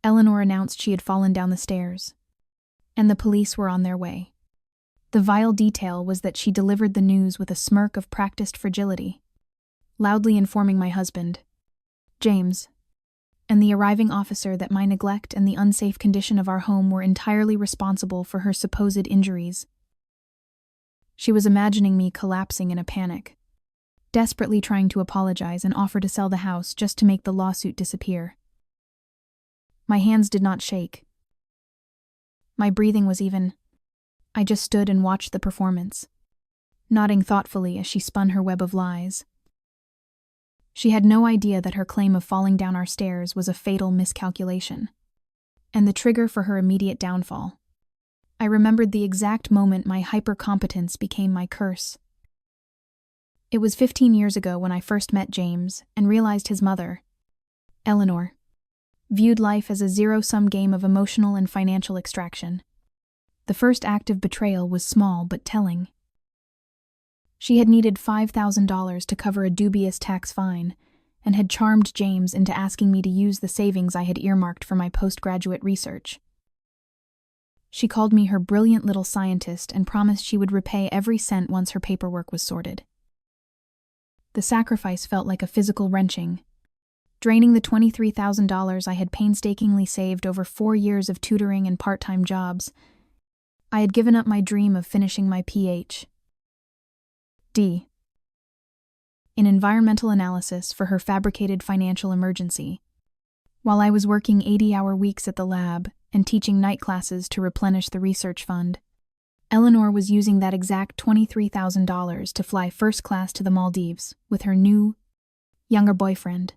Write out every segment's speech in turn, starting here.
Eleanor announced she had fallen down the stairs, and the police were on their way. The vile detail was that she delivered the news with a smirk of practiced fragility, loudly informing my husband, James, and the arriving officer that my neglect and the unsafe condition of our home were entirely responsible for her supposed injuries. She was imagining me collapsing in a panic, desperately trying to apologize and offer to sell the house just to make the lawsuit disappear. My hands did not shake. My breathing was even. I just stood and watched the performance, nodding thoughtfully as she spun her web of lies. She had no idea that her claim of falling down our stairs was a fatal miscalculation, and the trigger for her immediate downfall. I remembered the exact moment my hypercompetence became my curse. It was 15 years ago when I first met James and realized his mother, Eleanor, viewed life as a zero-sum game of emotional and financial extraction. The first act of betrayal was small but telling. She had needed $5,000 to cover a dubious tax fine and had charmed James into asking me to use the savings I had earmarked for my postgraduate research. She called me her brilliant little scientist and promised she would repay every cent once her paperwork was sorted. The sacrifice felt like a physical wrenching, draining the $23,000 I had painstakingly saved over 4 years of tutoring and part-time jobs. I had given up my dream of finishing my Ph.D. in environmental analysis for her fabricated financial emergency, while I was working 80-hour weeks at the lab and teaching night classes to replenish the research fund. Eleanor was using that exact $23,000 to fly first class to the Maldives with her new, younger boyfriend,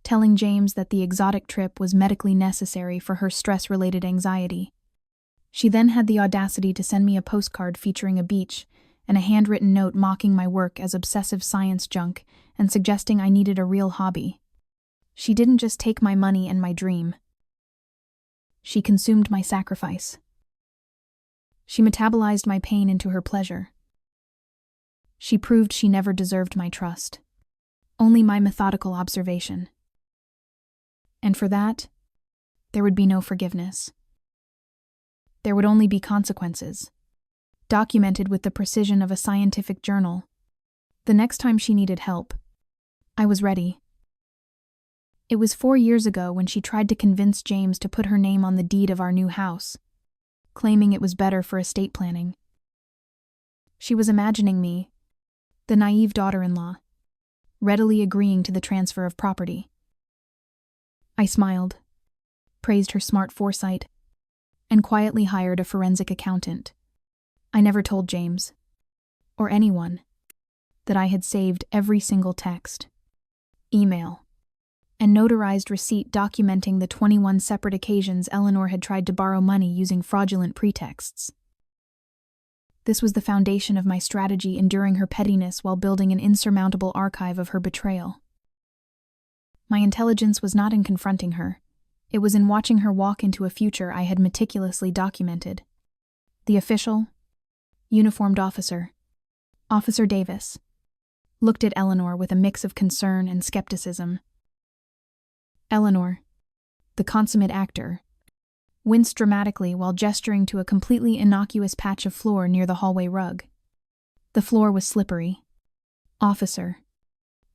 telling James that the exotic trip was medically necessary for her stress-related anxiety. She then had the audacity to send me a postcard featuring a beach and a handwritten note mocking my work as obsessive science junk and suggesting I needed a real hobby. She didn't just take my money and my dream. She consumed my sacrifice. She metabolized my pain into her pleasure. She proved she never deserved my trust, only my methodical observation. And for that, there would be no forgiveness. There would only be consequences, documented with the precision of a scientific journal. The next time she needed help, I was ready. It was 4 years ago when she tried to convince James to put her name on the deed of our new house, claiming it was better for estate planning. She was imagining me, the naive daughter-in-law, readily agreeing to the transfer of property. I smiled, praised her smart foresight, and quietly hired a forensic accountant. I never told James, or anyone, that I had saved every single text, email, and notarized receipt documenting the 21 separate occasions Eleanor had tried to borrow money using fraudulent pretexts. This was the foundation of my strategy enduring her pettiness while building an insurmountable archive of her betrayal. My intelligence was not in confronting her. It was in watching her walk into a future I had meticulously documented. The official, uniformed officer, Officer Davis, looked at Eleanor with a mix of concern and skepticism. Eleanor, the consummate actor, winced dramatically while gesturing to a completely innocuous patch of floor near the hallway rug. The floor was slippery. "Officer,"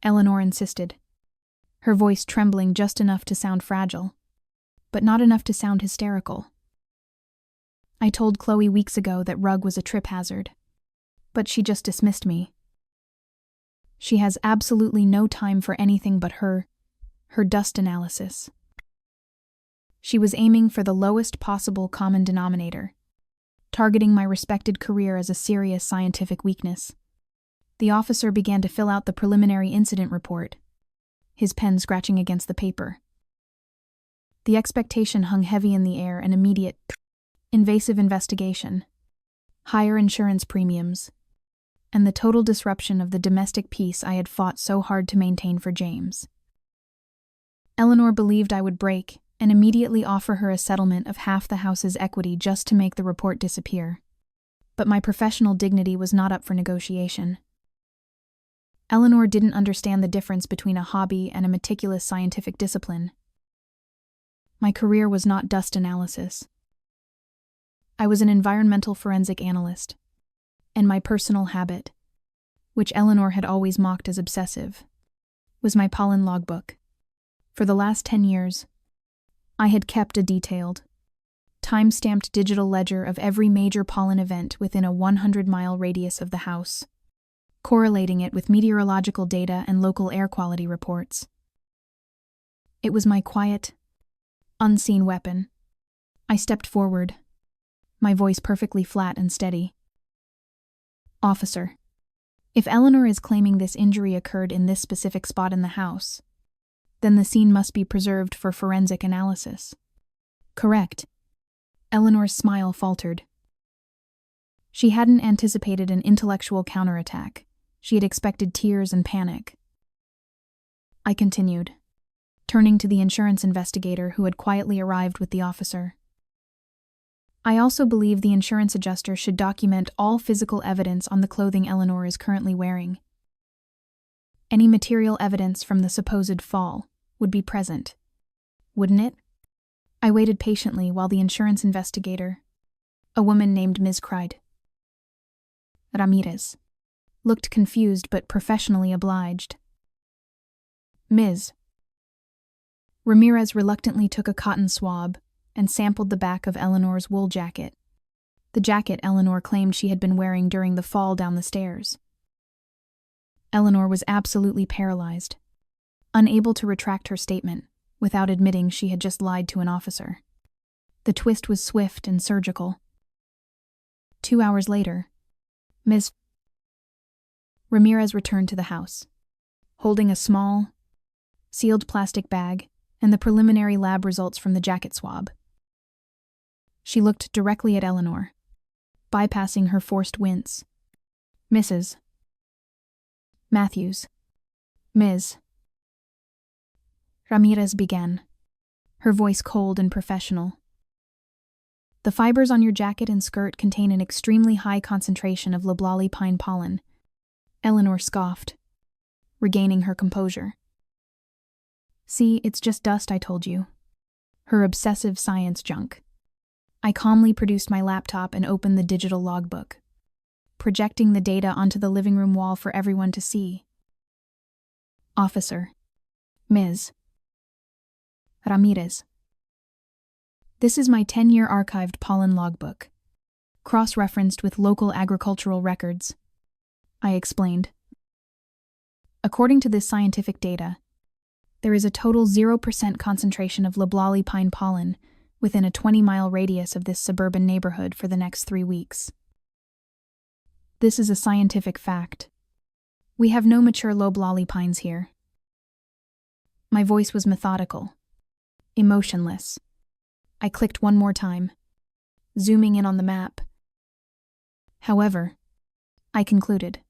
Eleanor insisted, her voice trembling just enough to sound fragile, but not enough to sound hysterical. I told Chloe weeks ago that rug was a trip hazard, but she just dismissed me. She has absolutely no time for anything but her dust analysis. She was aiming for the lowest possible common denominator, targeting my respected career as a serious scientific weakness. The officer began to fill out the preliminary incident report, his pen scratching against the paper. The expectation hung heavy in the air: an immediate, invasive investigation, higher insurance premiums, and the total disruption of the domestic peace I had fought so hard to maintain for James. Eleanor believed I would break and immediately offer her a settlement of half the house's equity just to make the report disappear. But my professional dignity was not up for negotiation. Eleanor didn't understand the difference between a hobby and a meticulous scientific discipline. My career was not dust analysis. I was an environmental forensic analyst, and my personal habit, which Eleanor had always mocked as obsessive, was my pollen logbook. For the last 10 years, I had kept a detailed, time-stamped digital ledger of every major pollen event within a 100-mile radius of the house, correlating it with meteorological data and local air quality reports. It was my quiet, unseen weapon. I stepped forward, my voice perfectly flat and steady. Officer, if Eleanor is claiming this injury occurred in this specific spot in the house, then the scene must be preserved for forensic analysis. Correct. Eleanor's smile faltered. She hadn't anticipated an intellectual counterattack. She had expected tears and panic. I continued, turning to the insurance investigator who had quietly arrived with the officer. I also believe the insurance adjuster should document all physical evidence on the clothing Eleanor is currently wearing. Any material evidence from the supposed fall would be present, wouldn't it? I waited patiently while the insurance investigator, a woman named Ms. Ramirez, looked confused but professionally obliged. Ms. Ramirez reluctantly took a cotton swab and sampled the back of Eleanor's wool jacket, the jacket Eleanor claimed she had been wearing during the fall down the stairs. Eleanor was absolutely paralyzed, unable to retract her statement without admitting she had just lied to an officer. The twist was swift and surgical. 2 hours later, Ms. Ramirez returned to the house, holding a small, sealed plastic bag and the preliminary lab results from the jacket swab. She looked directly at Eleanor, bypassing her forced wince. Mrs. Matthews. Ms. Ramirez began, her voice cold and professional. The fibers on your jacket and skirt contain an extremely high concentration of loblolly pine pollen. Eleanor scoffed, regaining her composure. See, it's just dust, I told you. Her obsessive science junk. I calmly produced my laptop and opened the digital logbook, projecting the data onto the living room wall for everyone to see. Officer. Ms. Ramirez. This is my 10-year archived pollen logbook, cross-referenced with local agricultural records, I explained. According to this scientific data, there is a total 0% concentration of loblolly pine pollen within a 20-mile radius of this suburban neighborhood for the next 3 weeks. This is a scientific fact. We have no mature loblolly pines here. My voice was methodical, emotionless. I clicked one more time, zooming in on the map. However, I concluded,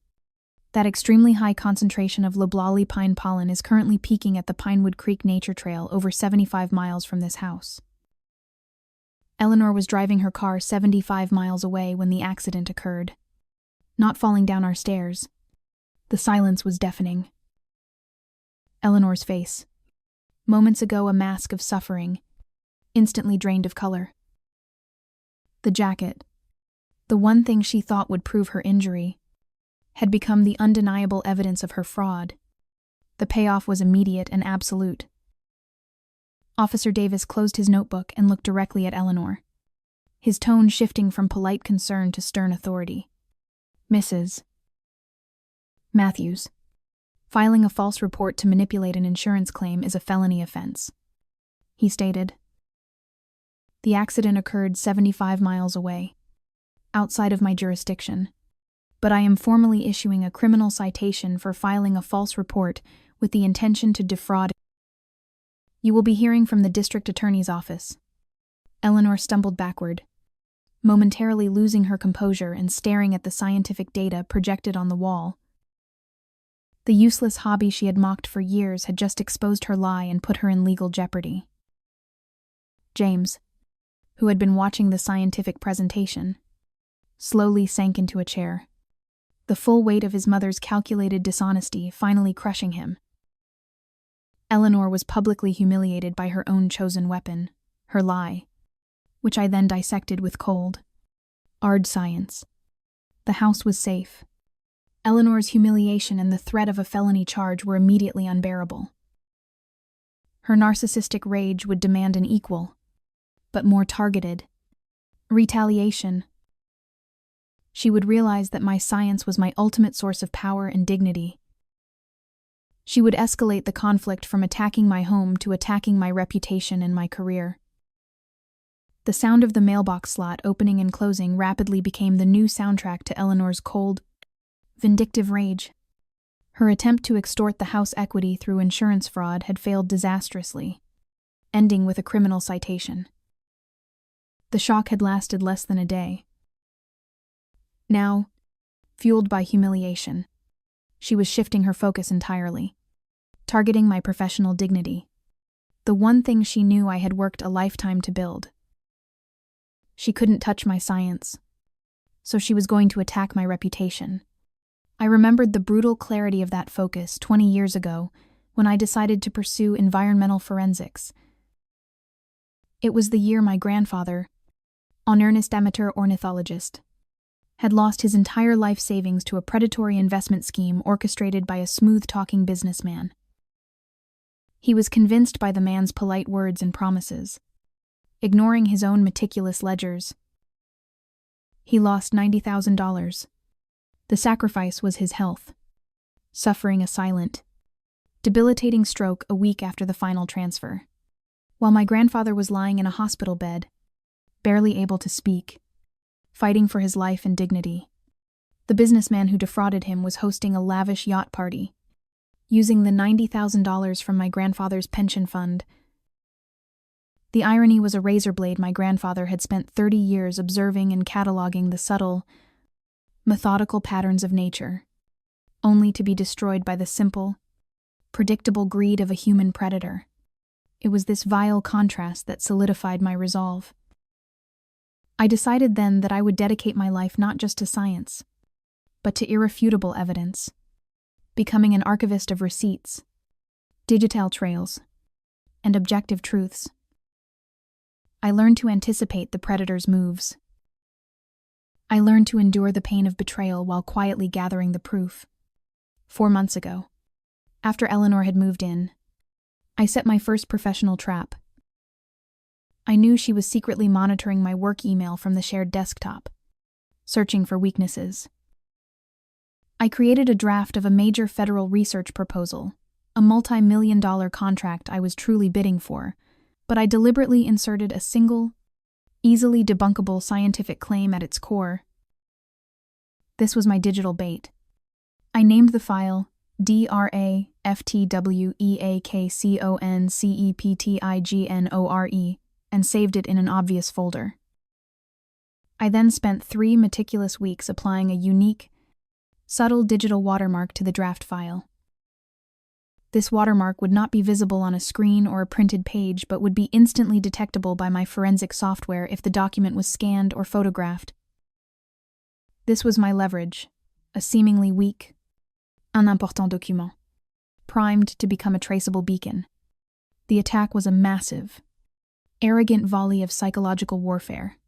that extremely high concentration of loblolly pine pollen is currently peaking at the Pinewood Creek Nature Trail over 75 miles from this house. Eleanor was driving her car 75 miles away when the accident occurred, not falling down our stairs. The silence was deafening. Eleanor's face, moments ago a mask of suffering, instantly drained of color. The jacket, the one thing she thought would prove her injury, had become the undeniable evidence of her fraud. The payoff was immediate and absolute. Officer Davis closed his notebook and looked directly at Eleanor, his tone shifting from polite concern to stern authority. Mrs. Matthews, filing a false report to manipulate an insurance claim is a felony offense, he stated. The accident occurred 75 miles away, outside of my jurisdiction, but I am formally issuing a criminal citation for filing a false report with the intention to defraud. You will be hearing from the district attorney's office. Eleanor stumbled backward, momentarily losing her composure and staring at the scientific data projected on the wall. The useless hobby she had mocked for years had just exposed her lie and put her in legal jeopardy. James, who had been watching the scientific presentation, slowly sank into a chair, the full weight of his mother's calculated dishonesty finally crushing him. Eleanor was publicly humiliated by her own chosen weapon. her lie, which I then dissected with cold, hard science. The house was safe. Eleanor's humiliation and the threat of a felony charge were immediately unbearable. Her narcissistic rage would demand an equal, but more targeted, retaliation. She would realize that my science was my ultimate source of power and dignity. She would escalate the conflict from attacking my home to attacking my reputation and my career. The sound of the mailbox slot opening and closing rapidly became the new soundtrack to Eleanor's cold, vindictive rage. Her attempt to extort the house equity through insurance fraud had failed disastrously, ending with a criminal citation. The shock had lasted less than a day. Now, fueled by humiliation, she was shifting her focus entirely, targeting my professional dignity, the one thing she knew I had worked a lifetime to build. She couldn't touch my science, so she was going to attack my reputation. I remembered the brutal clarity of that focus 20 years ago when I decided to pursue environmental forensics. It was the year my grandfather, an earnest amateur ornithologist, had lost his entire life savings to a predatory investment scheme orchestrated by a smooth-talking businessman. He was convinced by the man's polite words and promises, ignoring his own meticulous ledgers. He lost $90,000. The sacrifice was his health, suffering a silent, debilitating stroke a week after the final transfer. While my grandfather was lying in a hospital bed, barely able to speak, fighting for his life and dignity, the businessman who defrauded him was hosting a lavish yacht party, using the $90,000 from my grandfather's pension fund. The irony was a razor blade my grandfather had spent 30 years observing and cataloging the subtle, methodical patterns of nature, only to be destroyed by the simple, predictable greed of a human predator. It was this vile contrast that solidified my resolve. I decided then that I would dedicate my life not just to science, but to irrefutable evidence, becoming an archivist of receipts, digital trails, and objective truths. I learned to anticipate the predator's moves. I learned to endure the pain of betrayal while quietly gathering the proof. 4 months ago, after Eleanor had moved in, I set my first professional trap. I knew she was secretly monitoring my work email from the shared desktop, searching for weaknesses. I created a draft of a major federal research proposal, a multi-million-dollar contract I was truly bidding for, but I deliberately inserted a single, easily debunkable scientific claim at its core. This was my digital bait. I named the file DRAFTWEAKCONCEPTIGNORE and saved it in an obvious folder. I then spent 3 meticulous weeks applying a unique, subtle digital watermark to the draft file. This watermark would not be visible on a screen or a printed page, but would be instantly detectable by my forensic software if the document was scanned or photographed. This was my leverage, a seemingly weak, unimportant document, primed to become a traceable beacon. The attack was a massive, arrogant volley of psychological warfare.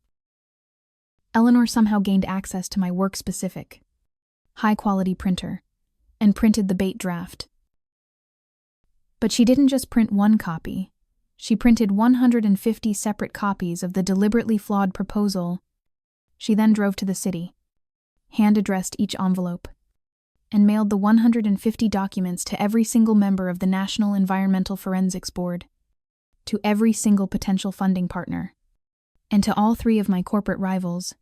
Eleanor somehow gained access to my work-specific, high-quality printer and printed the bait draft. But she didn't just print one copy. She printed 150 separate copies of the deliberately flawed proposal. She then drove to the city, hand-addressed each envelope, and mailed the 150 documents to every single member of the National Environmental Forensics Board, to every single potential funding partner, and to all 3 of my corporate rivals.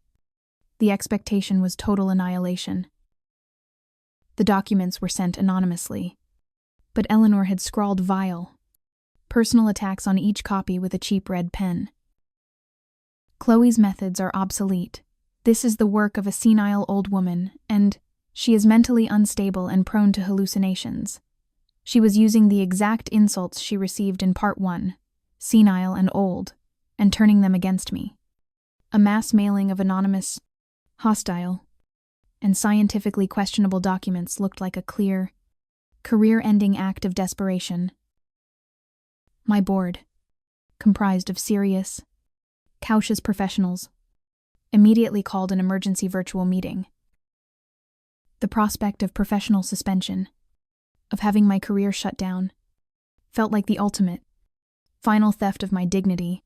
The expectation was total annihilation. The documents were sent anonymously, but Eleanor had scrawled vile, personal attacks on each copy with a cheap red pen. Chloe's methods are obsolete. This is the work of a senile old woman, and she is mentally unstable and prone to hallucinations. She was using the exact insults she received in Part 1, senile and old, and turning them against me. A mass mailing of anonymous, hostile, and scientifically questionable documents looked like a clear, career-ending act of desperation. My board, comprised of serious, cautious professionals, immediately called an emergency virtual meeting. The prospect of professional suspension, of having my career shut down, felt like the ultimate, final theft of my dignity.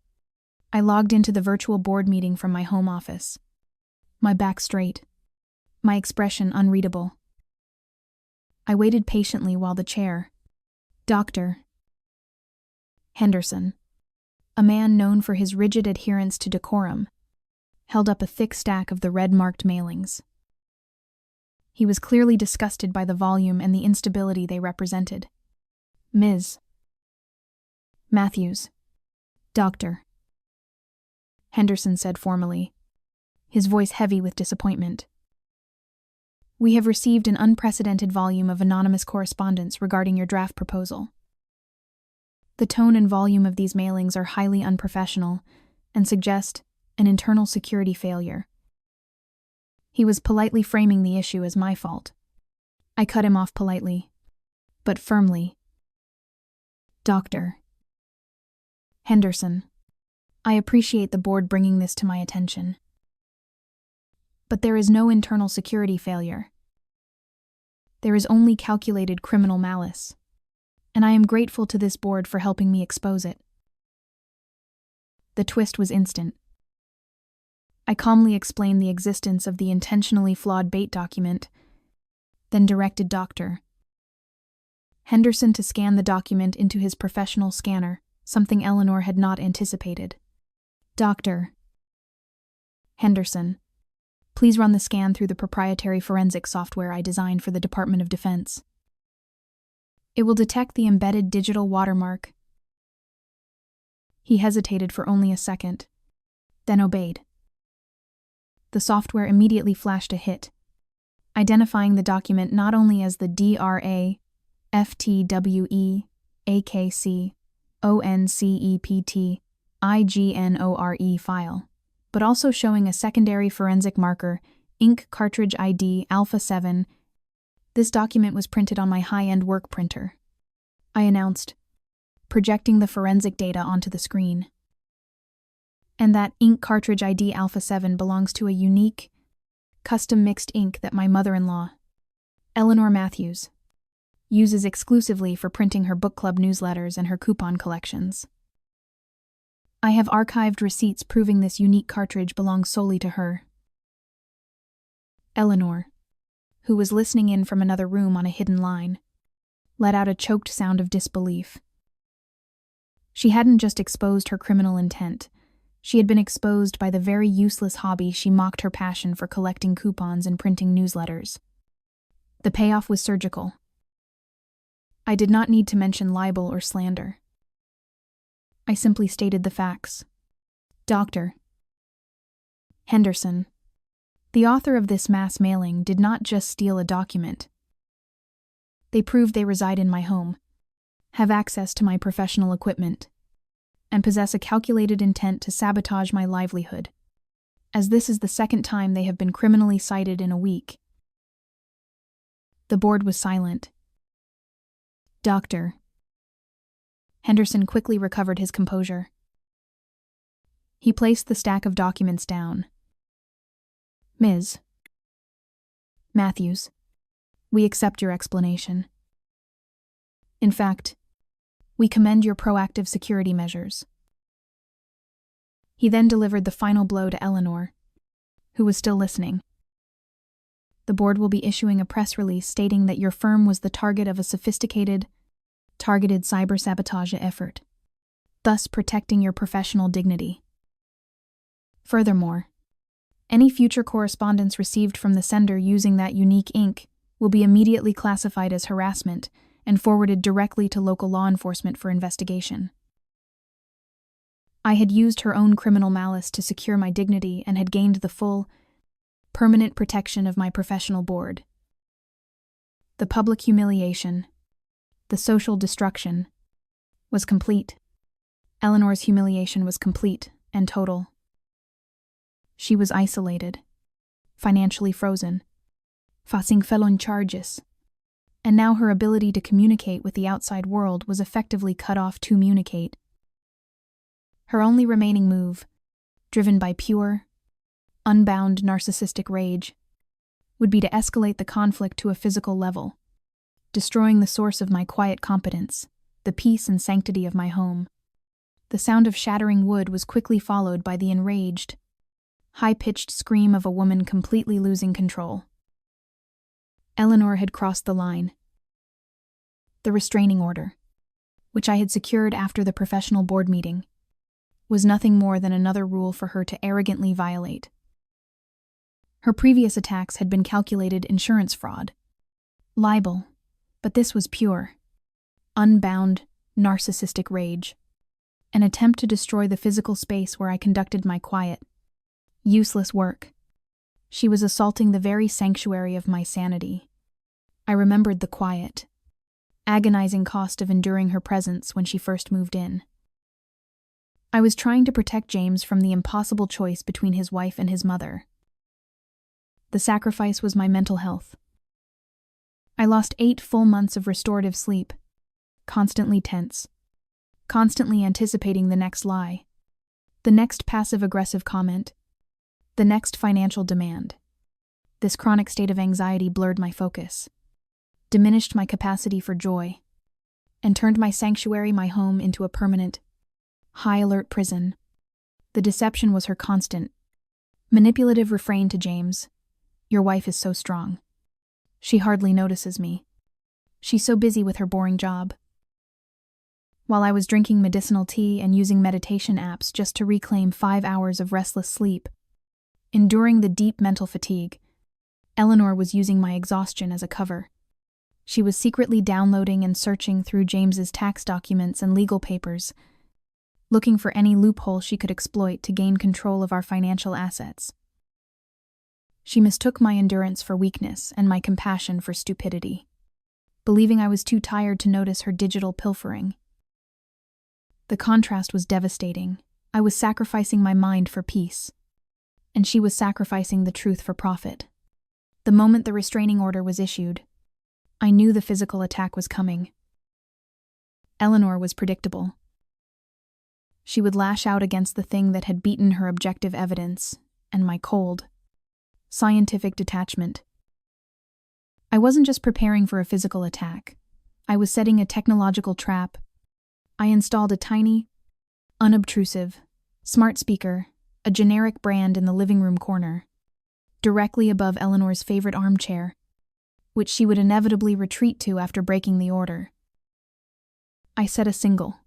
I logged into the virtual board meeting from my home office, my back straight, my expression unreadable. I waited patiently while the chair, Dr. Henderson, a man known for his rigid adherence to decorum, held up a thick stack of the red-marked mailings. He was clearly disgusted by the volume and the instability they represented. Ms. Matthews. Dr. Henderson said formally, his voice heavy with disappointment. We have received an unprecedented volume of anonymous correspondence regarding your draft proposal. The tone and volume of these mailings are highly unprofessional and suggest an internal security failure. He was politely framing the issue as my fault. I cut him off politely, but firmly. Dr. Henderson, I appreciate the board bringing this to my attention. But there is no internal security failure. There is only calculated criminal malice, and I am grateful to this board for helping me expose it. The twist was instant. I calmly explained the existence of the intentionally flawed bait document, then directed Dr. Henderson to scan the document into his professional scanner, something Eleanor had not anticipated. Dr. Henderson, please run the scan through the proprietary forensic software I designed for the Department of Defense. It will detect the embedded digital watermark. He hesitated for only a second, then obeyed. The software immediately flashed a hit, identifying the document not only as the DRA-FTWE-AKC-ONCEPT-IGNORE file, but also showing a secondary forensic marker, ink cartridge ID Alpha 7. This document was printed on my high-end work printer. I announced, projecting the forensic data onto the screen. And that ink cartridge ID Alpha 7 belongs to a unique, custom mixed ink that my mother-in-law, Eleanor Matthews, uses exclusively for printing her book club newsletters and her coupon collections. I have archived receipts proving this unique cartridge belongs solely to her. Eleanor, who was listening in from another room on a hidden line, let out a choked sound of disbelief. She hadn't just exposed her criminal intent. She had been exposed by the very useless hobby she mocked her passion for collecting coupons and printing newsletters. The payoff was surgical. I did not need to mention libel or slander. I simply stated the facts. Dr. Henderson, the author of this mass mailing, did not just steal a document. They proved they reside in my home, have access to my professional equipment, and possess a calculated intent to sabotage my livelihood, as this is the second time they have been criminally cited in a week. The board was silent. Dr. Henderson quickly recovered his composure. He placed the stack of documents down. Ms. Matthews, we accept your explanation. In fact, we commend your proactive security measures. He then delivered the final blow to Eleanor, who was still listening. The board will be issuing a press release stating that your firm was the target of a sophisticated, targeted cyber-sabotage effort, thus protecting your professional dignity. Furthermore, any future correspondence received from the sender using that unique ink will be immediately classified as harassment and forwarded directly to local law enforcement for investigation. I had used her own criminal malice to secure my dignity and had gained the full, permanent protection of my professional board. The public humiliation, the social destruction, was complete. Eleanor's humiliation was complete and total. She was isolated, financially frozen, facing felon charges, and now her ability to communicate with the outside world was effectively cut off to communicate. Her only remaining move, driven by pure, unbound narcissistic rage, would be to escalate the conflict to a physical level, destroying the source of my quiet competence, the peace and sanctity of my home. The sound of shattering wood was quickly followed by the enraged, high-pitched scream of a woman completely losing control. Eleanor had crossed the line. The restraining order, which I had secured after the professional board meeting, was nothing more than another rule for her to arrogantly violate. Her previous attacks had been calculated insurance fraud, libel, but this was pure, unbound, narcissistic rage, an attempt to destroy the physical space where I conducted my quiet, useless work. She was assaulting the very sanctuary of my sanity. I remembered the quiet, agonizing cost of enduring her presence when she first moved in. I was trying to protect James from the impossible choice between his wife and his mother. The sacrifice was my mental health. I lost 8 full months of restorative sleep, constantly tense, constantly anticipating the next lie, the next passive-aggressive comment, the next financial demand. This chronic state of anxiety blurred my focus, diminished my capacity for joy, and turned my sanctuary, my home, into a permanent, high-alert prison. The deception was her constant, manipulative refrain to James. Your wife is so strong. She hardly notices me. She's so busy with her boring job. While I was drinking medicinal tea and using meditation apps just to reclaim 5 hours of restless sleep, enduring the deep mental fatigue, Eleanor was using my exhaustion as a cover. She was secretly downloading and searching through James's tax documents and legal papers, looking for any loophole she could exploit to gain control of our financial assets. She mistook my endurance for weakness and my compassion for stupidity, believing I was too tired to notice her digital pilfering. The contrast was devastating. I was sacrificing my mind for peace, and she was sacrificing the truth for profit. The moment the restraining order was issued, I knew the physical attack was coming. Eleanor was predictable. She would lash out against the thing that had beaten her objective evidence and my cold, scientific detachment. I wasn't just preparing for a physical attack. I was setting a technological trap. I installed a tiny, unobtrusive, smart speaker, a generic brand in the living room corner, directly above Eleanor's favorite armchair, which she would inevitably retreat to after breaking the order. I set a single,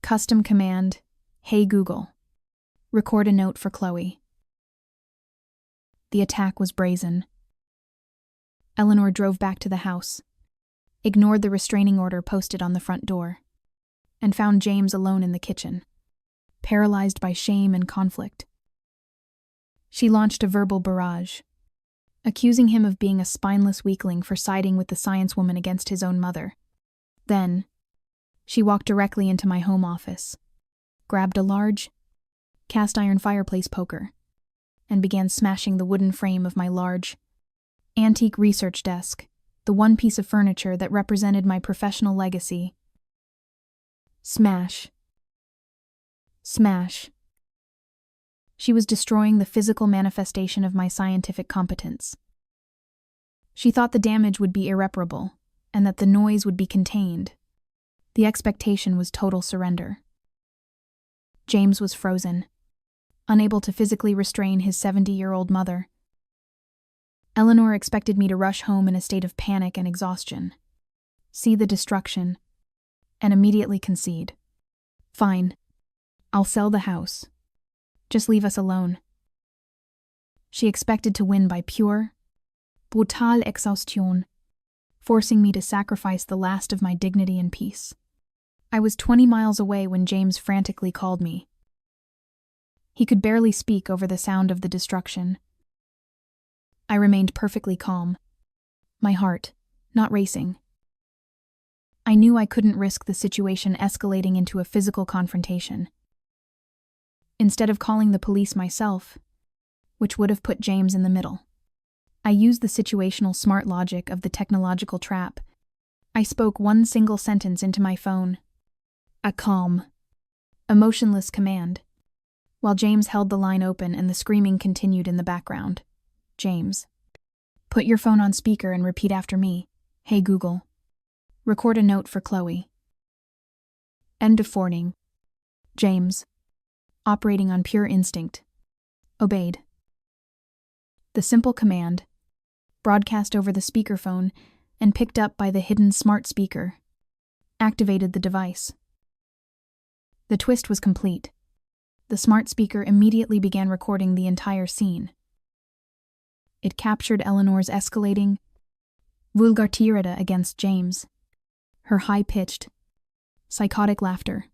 custom command, "Hey Google, record a note for Chloe." The attack was brazen. Eleanor drove back to the house, ignored the restraining order posted on the front door, and found James alone in the kitchen, paralyzed by shame and conflict. She launched a verbal barrage, accusing him of being a spineless weakling for siding with the science woman against his own mother. Then, she walked directly into my home office, grabbed a large, cast-iron fireplace poker, and began smashing the wooden frame of my large, antique research desk, the one piece of furniture that represented my professional legacy. Smash. Smash. She was destroying the physical manifestation of my scientific competence. She thought the damage would be irreparable, and that the noise would be contained. The expectation was total surrender. James was frozen, unable to physically restrain his 70-year-old mother. Eleanor expected me to rush home in a state of panic and exhaustion, see the destruction, and immediately concede. Fine, I'll sell the house. Just leave us alone. She expected to win by pure, brutale exhaustion, forcing me to sacrifice the last of my dignity and peace. I was 20 miles away when James frantically called me. He could barely speak over the sound of the destruction. I remained perfectly calm, my heart not racing. I knew I couldn't risk the situation escalating into a physical confrontation. Instead of calling the police myself, which would have put James in the middle, I used the situational smart logic of the technological trap. I spoke one single sentence into my phone. A calm, A motionless command, while James held the line open and the screaming continued in the background. James. Put your phone on speaker and repeat after me. Hey Google. Record a note for Chloe. End of warning. James. Operating on pure instinct. Obeyed. The simple command, broadcast over the speakerphone and picked up by the hidden smart speaker, activated the device. The twist was complete. The smart speaker immediately began recording the entire scene. It captured Eleanor's escalating, vulgar tirade against James, her high-pitched, psychotic laughter,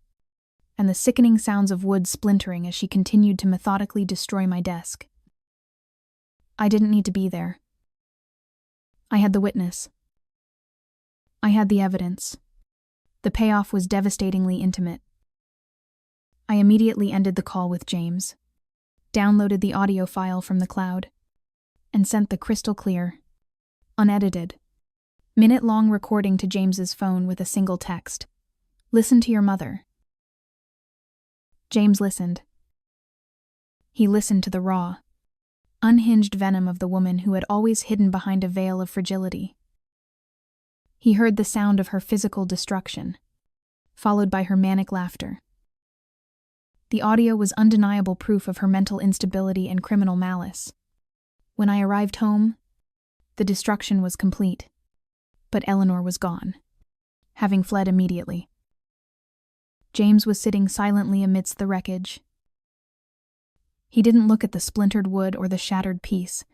and the sickening sounds of wood splintering as she continued to methodically destroy my desk. I didn't need to be there. I had the witness. I had the evidence. The payoff was devastatingly intimate. I immediately ended the call with James, downloaded the audio file from the cloud, and sent the crystal clear, unedited, minute-long recording to James's phone with a single text. Listen to your mother. James listened. He listened to the raw, unhinged venom of the woman who had always hidden behind a veil of fragility. He heard the sound of her physical destruction, followed by her manic laughter. The audio was undeniable proof of her mental instability and criminal malice. When I arrived home, the destruction was complete, but Eleanor was gone, having fled immediately. James was sitting silently amidst the wreckage. He didn't look at the splintered wood or the shattered piece.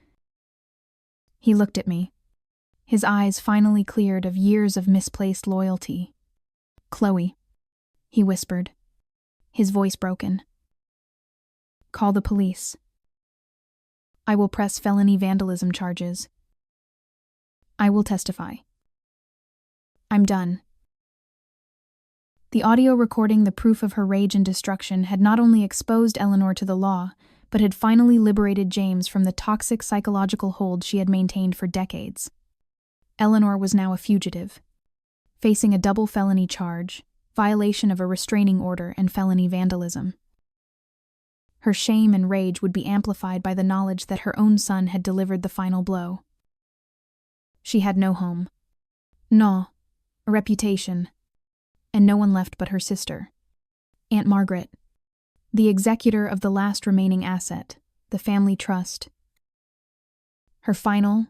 He looked at me, his eyes finally cleared of years of misplaced loyalty. Chloe, he whispered, his voice broken. Call the police. I will press felony vandalism charges. I will testify. I'm done. The audio recording the proof of her rage and destruction had not only exposed Eleanor to the law, but had finally liberated James from the toxic psychological hold she had maintained for decades. Eleanor was now a fugitive, facing a double felony charge, violation of a restraining order, and felony vandalism. Her shame and rage would be amplified by the knowledge that her own son had delivered the final blow. She had no home, no, a reputation, and no one left but her sister, Aunt Margaret, the executor of the last remaining asset, the family trust. Her final,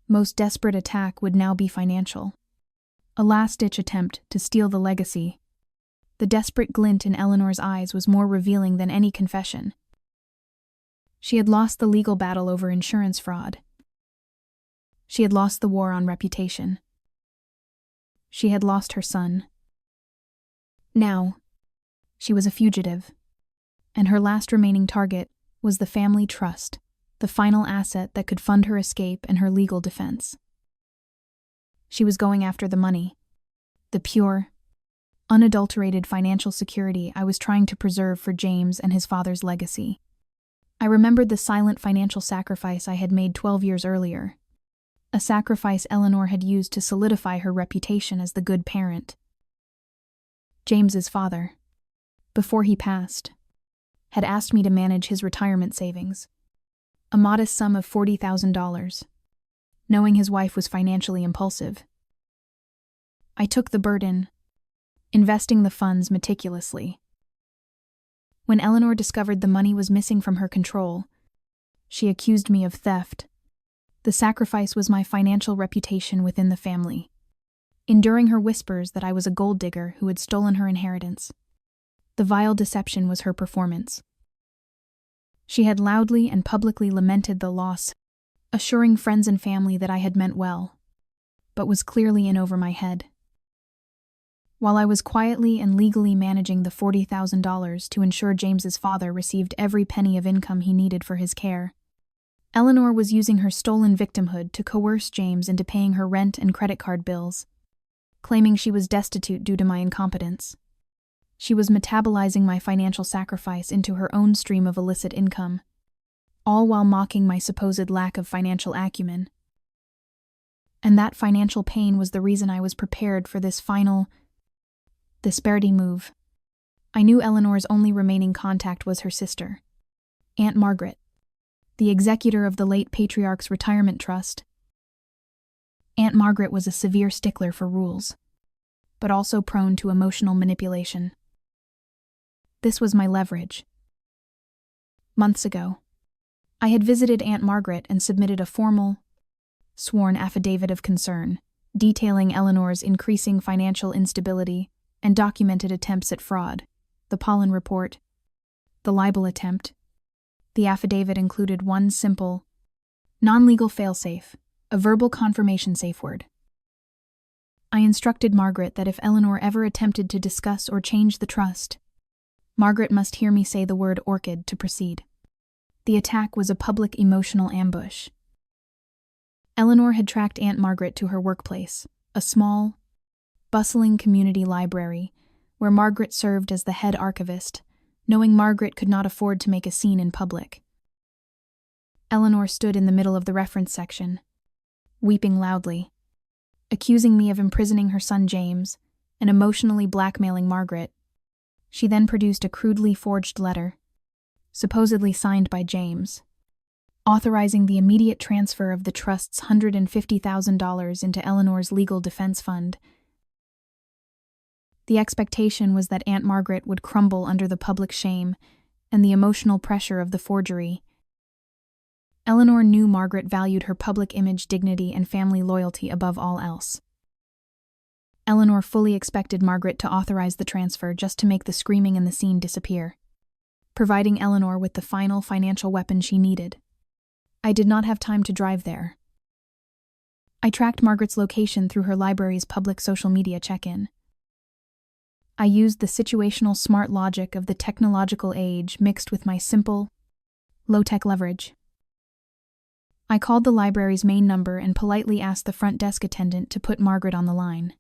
most desperate attack would now be financial. A last-ditch attempt to steal the legacy. The desperate glint in Eleanor's eyes was more revealing than any confession. She had lost the legal battle over insurance fraud. She had lost the war on reputation. She had lost her son. Now, she was a fugitive, and her last remaining target was the family trust, the final asset that could fund her escape and her legal defense. She was going after the money, the pure, unadulterated financial security I was trying to preserve for James and his father's legacy. I remembered the silent financial sacrifice I had made 12 years earlier, a sacrifice Eleanor had used to solidify her reputation as the good parent. James's father, before he passed, had asked me to manage his retirement savings, a modest sum of $40,000, knowing his wife was financially impulsive. I took the burden, investing the funds meticulously. When Eleanor discovered the money was missing from her control, she accused me of theft. The sacrifice was my financial reputation within the family, enduring her whispers that I was a gold digger who had stolen her inheritance. The vile deception was her performance. She had loudly and publicly lamented the loss, assuring friends and family that I had meant well, but was clearly in over my head. While I was quietly and legally managing the $40,000 to ensure James's father received every penny of income he needed for his care, Eleanor was using her stolen victimhood to coerce James into paying her rent and credit card bills, claiming she was destitute due to my incompetence. She was metabolizing my financial sacrifice into her own stream of illicit income, all while mocking my supposed lack of financial acumen. And that financial pain was the reason I was prepared for this final disparity move, I knew Eleanor's only remaining contact was her sister, Aunt Margaret, the executor of the late patriarch's retirement trust. Aunt Margaret was a severe stickler for rules, but also prone to emotional manipulation. This was my leverage. Months ago, I had visited Aunt Margaret and submitted a formal, sworn affidavit of concern, detailing Eleanor's increasing financial instability and documented attempts at fraud, the pollen report, the libel attempt. The affidavit included one simple, non-legal failsafe, a verbal confirmation safe word. I instructed Margaret that if Eleanor ever attempted to discuss or change the trust, Margaret must hear me say the word orchid to proceed. The attack was a public emotional ambush. Eleanor had tracked Aunt Margaret to her workplace, a small, bustling community library, where Margaret served as the head archivist, knowing Margaret could not afford to make a scene in public. Eleanor stood in the middle of the reference section, weeping loudly, accusing me of imprisoning her son James and emotionally blackmailing Margaret. She then produced a crudely forged letter, supposedly signed by James, authorizing the immediate transfer of the trust's $150,000 into Eleanor's legal defense fund. The expectation was that Aunt Margaret would crumble under the public shame and the emotional pressure of the forgery. Eleanor knew Margaret valued her public image, dignity, and family loyalty above all else. Eleanor fully expected Margaret to authorize the transfer just to make the screaming in the scene disappear, providing Eleanor with the final financial weapon she needed. I did not have time to drive there. I tracked Margaret's location through her library's public social media check-in. I used the situational smart logic of the technological age mixed with my simple, low-tech leverage. I called the library's main number and politely asked the front desk attendant to put Margaret on the line.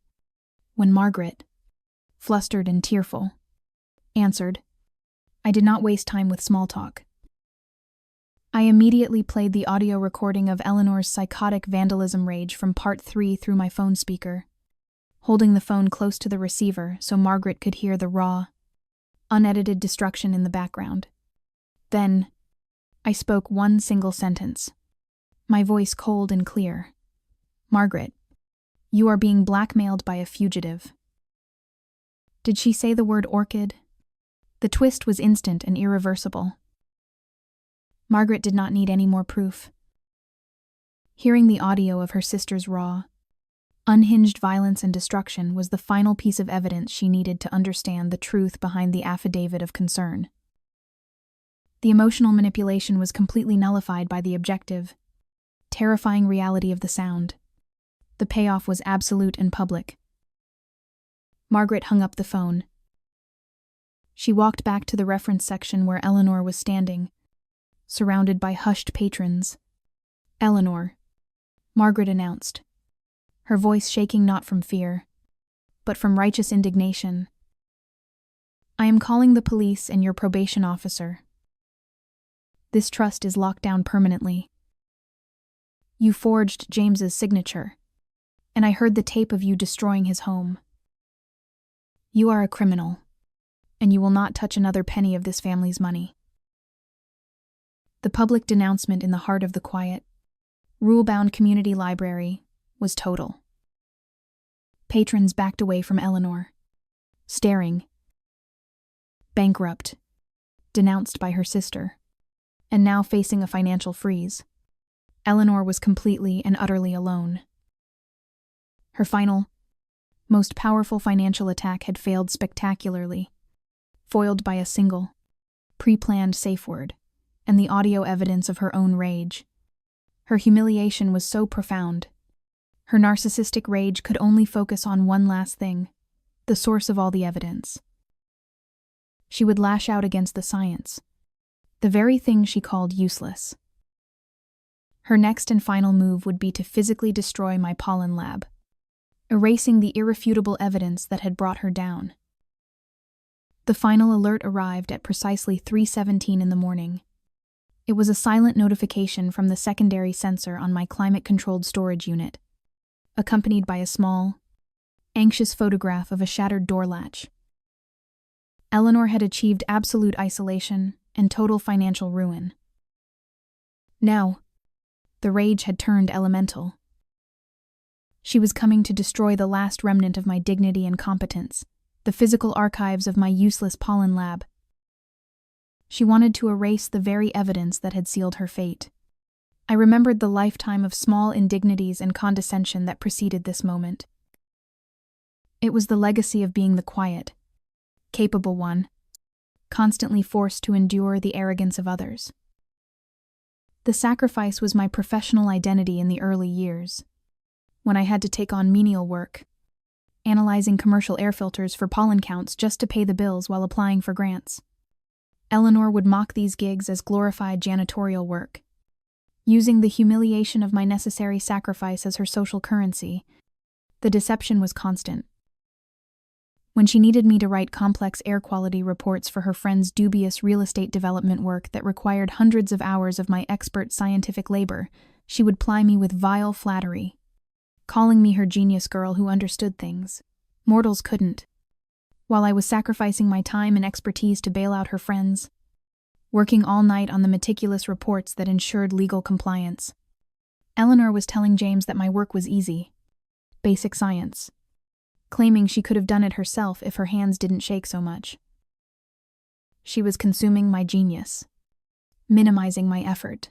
When Margaret, flustered and tearful, answered, I did not waste time with small talk. I immediately played the audio recording of Eleanor's psychotic vandalism rage from part 3 through my phone speaker, holding the phone close to the receiver so Margaret could hear the raw, unedited destruction in the background. Then, I spoke one single sentence, my voice cold and clear. Margaret, you are being blackmailed by a fugitive. Did she say the word orchid? The twist was instant and irreversible. Margaret did not need any more proof. Hearing the audio of her sister's raw, unhinged violence and destruction was the final piece of evidence she needed to understand the truth behind the affidavit of concern. The emotional manipulation was completely nullified by the objective, terrifying reality of the sound. The payoff was absolute and public. Margaret hung up the phone. She walked back to the reference section where Eleanor was standing, surrounded by hushed patrons. Eleanor, Margaret announced, her voice shaking not from fear, but from righteous indignation. I am calling the police and your probation officer. This trust is locked down permanently. You forged James's signature, and I heard the tape of you destroying his home. You are a criminal, and you will not touch another penny of this family's money. The public denouncement in the heart of the quiet, rule-bound community library was total. Patrons backed away from Eleanor, staring. Bankrupt, denounced by her sister, and now facing a financial freeze. Eleanor was completely and utterly alone. Her final, most powerful financial attack had failed spectacularly, foiled by a single, pre-planned safe word, and the audio evidence of her own rage. Her humiliation was so profound. Her narcissistic rage could only focus on one last thing, the source of all the evidence. She would lash out against the science, the very thing she called useless. Her next and final move would be to physically destroy my pollen lab, erasing the irrefutable evidence that had brought her down. The final alert arrived at precisely 3:17 in the morning. It was a silent notification from the secondary sensor on my climate-controlled storage unit, accompanied by a small, anxious photograph of a shattered door latch. Eleanor had achieved absolute isolation and total financial ruin. Now, the rage had turned elemental. She was coming to destroy the last remnant of my dignity and competence, the physical archives of my useless pollen lab. She wanted to erase the very evidence that had sealed her fate. I remembered the lifetime of small indignities and condescension that preceded this moment. It was the legacy of being the quiet, capable one, constantly forced to endure the arrogance of others. The sacrifice was my professional identity in the early years, when I had to take on menial work, analyzing commercial air filters for pollen counts just to pay the bills while applying for grants. Eleanor would mock these gigs as glorified janitorial work, using the humiliation of my necessary sacrifice as her social currency. The deception was constant. When she needed me to write complex air quality reports for her friend's dubious real estate development work that required hundreds of hours of my expert scientific labor, she would ply me with vile flattery, calling me her genius girl who understood things mortals couldn't, while I was sacrificing my time and expertise to bail out her friends, working all night on the meticulous reports that ensured legal compliance. Eleanor was telling James that my work was easy, basic science, claiming she could have done it herself if her hands didn't shake so much. She was consuming my genius, minimizing my effort,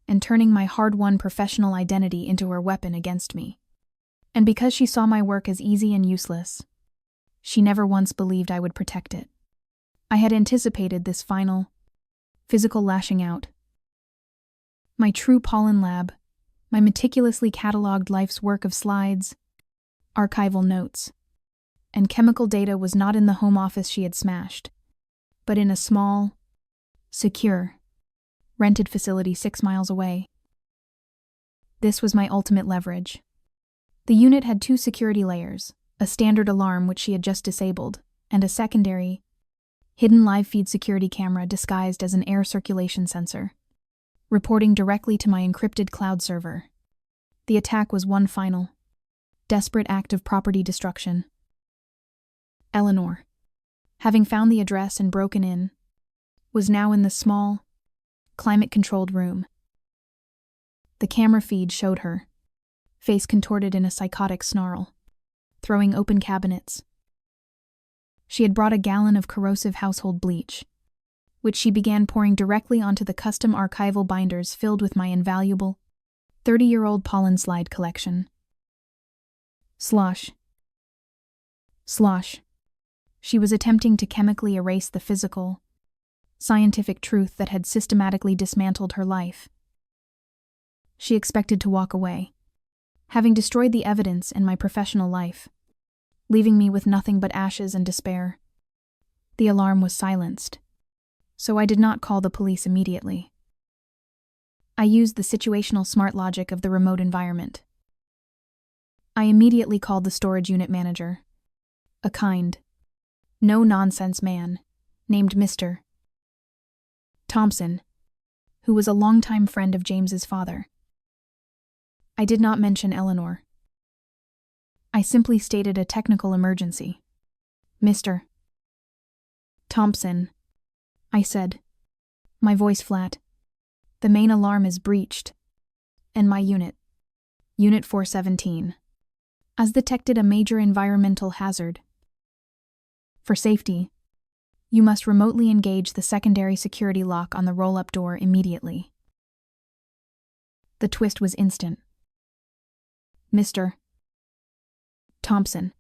and turning my hard-won professional identity into her weapon against me. And because she saw my work as easy and useless, she never once believed I would protect it. I had anticipated this final, physical lashing out. My true pollen lab, my meticulously catalogued life's work of slides, archival notes, and chemical data was not in the home office she had smashed, but in a small, secure, rented facility 6 miles away. This was my ultimate leverage. The unit had 2 security layers, a standard alarm which she had just disabled, and a secondary, hidden live feed security camera disguised as an air circulation sensor, reporting directly to my encrypted cloud server. The attack was one final, desperate act of property destruction. Eleanor, having found the address and broken in, was now in the small, climate-controlled room. The camera feed showed her, face contorted in a psychotic snarl, throwing open cabinets. She had brought a gallon of corrosive household bleach, which she began pouring directly onto the custom archival binders filled with my invaluable 30-year-old pollen slide collection. Slosh. Slosh. She was attempting to chemically erase the physical, scientific truth that had systematically dismantled her life. She expected to walk away, having destroyed the evidence in my professional life, leaving me with nothing but ashes and despair. The alarm was silenced, so I did not call the police immediately. I used the situational smart logic of the remote environment. I immediately called the storage unit manager, a kind, no-nonsense man named Mr. Thompson, who was a longtime friend of James's father. I did not mention Eleanor. I simply stated a technical emergency. Mr. Thompson, I said, my voice flat. The main alarm is breached, and my unit, Unit 417, has detected a major environmental hazard. For safety, you must remotely engage the secondary security lock on the roll-up door immediately. The twist was instant. Mr. Thompson,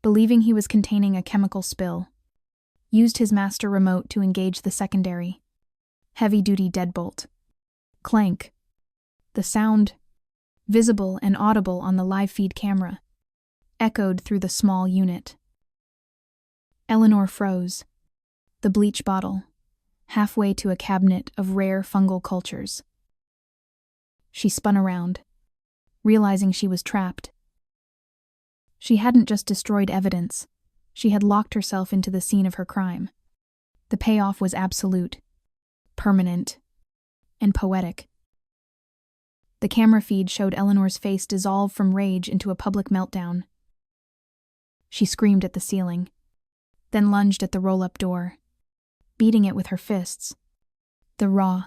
believing he was containing a chemical spill, used his master remote to engage the secondary, heavy-duty deadbolt. Clank. The sound, visible and audible on the live feed camera, echoed through the small unit. Eleanor froze, the bleach bottle, halfway to a cabinet of rare fungal cultures. She spun around, realizing she was trapped. She hadn't just destroyed evidence, she had locked herself into the scene of her crime. The payoff was absolute, permanent, and poetic. The camera feed showed Eleanor's face dissolve from rage into a public meltdown. She screamed at the ceiling, then lunged at the roll-up door, beating it with her fists. The raw,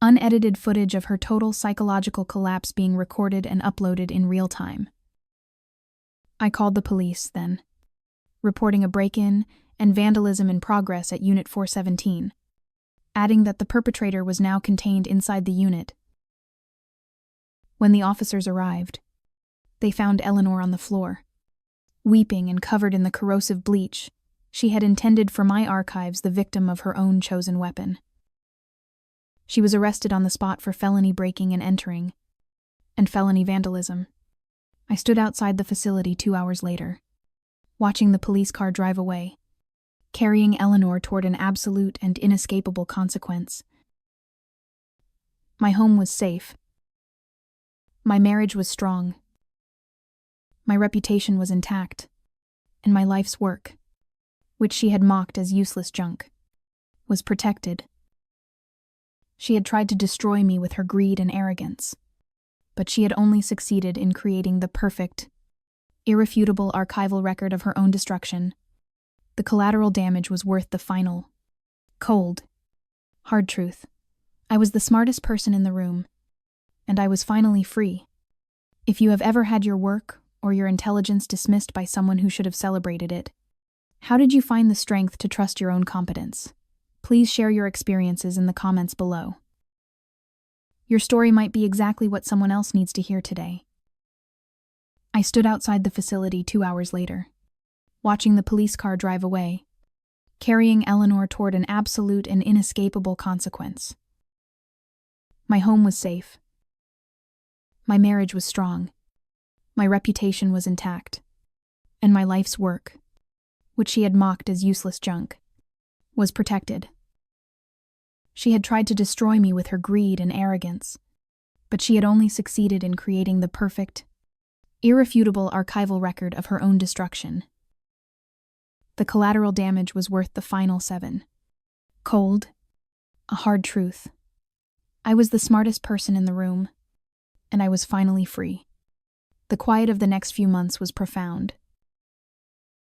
unedited footage of her total psychological collapse being recorded and uploaded in real time. I called the police, then, reporting a break-in and vandalism in progress at Unit 417, adding that the perpetrator was now contained inside the unit. When the officers arrived, they found Eleanor on the floor, weeping and covered in the corrosive bleach she had intended for my archives, the victim of her own chosen weapon. She was arrested on the spot for felony breaking and entering, and felony vandalism. I stood outside the facility 2 hours later, watching the police car drive away, carrying Eleanor toward an absolute and inescapable consequence. My home was safe. My marriage was strong. My reputation was intact, and my life's work, which she had mocked as useless junk, was protected. She had tried to destroy me with her greed and arrogance, but she had only succeeded in creating the perfect, irrefutable archival record of her own destruction. The collateral damage was worth the final, cold, hard truth. I was the smartest person in the room, and I was finally free. If you have ever had your work or your intelligence dismissed by someone who should have celebrated it, how did you find the strength to trust your own competence? Please share your experiences in the comments below. Your story might be exactly what someone else needs to hear today. I stood outside the facility 2 hours later, watching the police car drive away, carrying Eleanor toward an absolute and inescapable consequence. My home was safe. My marriage was strong. My reputation was intact. And my life's work, which she had mocked as useless junk, was protected. She had tried to destroy me with her greed and arrogance, but she had only succeeded in creating the perfect, irrefutable archival record of her own destruction. The collateral damage was worth the final 7. Cold, a hard truth. I was the smartest person in the room, and I was finally free. The quiet of the next few months was profound.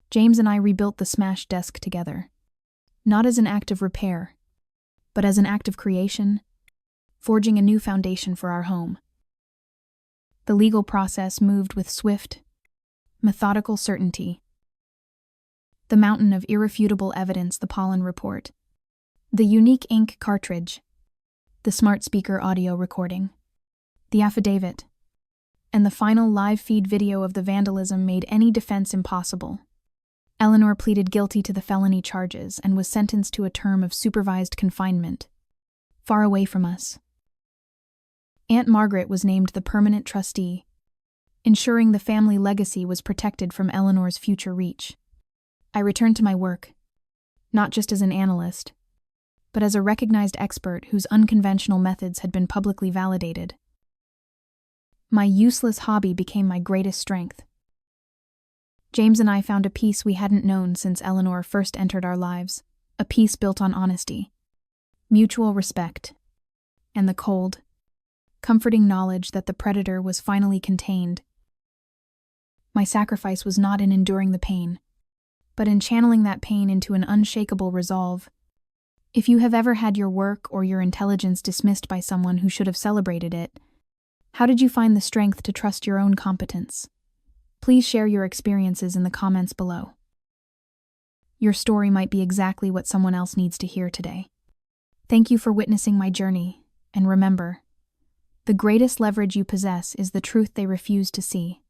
James and I rebuilt the smashed desk together, not as an act of repair, but as an act of creation, forging a new foundation for our home. The legal process moved with swift, methodical certainty. The mountain of irrefutable evidence, the pollen report, the unique ink cartridge, the smart speaker audio recording, the affidavit, and the final live feed video of the vandalism made any defense impossible. Eleanor pleaded guilty to the felony charges and was sentenced to a term of supervised confinement, far away from us. Aunt Margaret was named the permanent trustee, ensuring the family legacy was protected from Eleanor's future reach. I returned to my work, not just as an analyst, but as a recognized expert whose unconventional methods had been publicly validated. My useless hobby became my greatest strength. James and I found a peace we hadn't known since Eleanor first entered our lives, a peace built on honesty, mutual respect, and the cold, comforting knowledge that the predator was finally contained. My sacrifice was not in enduring the pain, but in channeling that pain into an unshakable resolve. If you have ever had your work or your intelligence dismissed by someone who should have celebrated it, how did you find the strength to trust your own competence? Please share your experiences in the comments below. Your story might be exactly what someone else needs to hear today. Thank you for witnessing my journey, and remember, the greatest leverage you possess is the truth they refuse to see.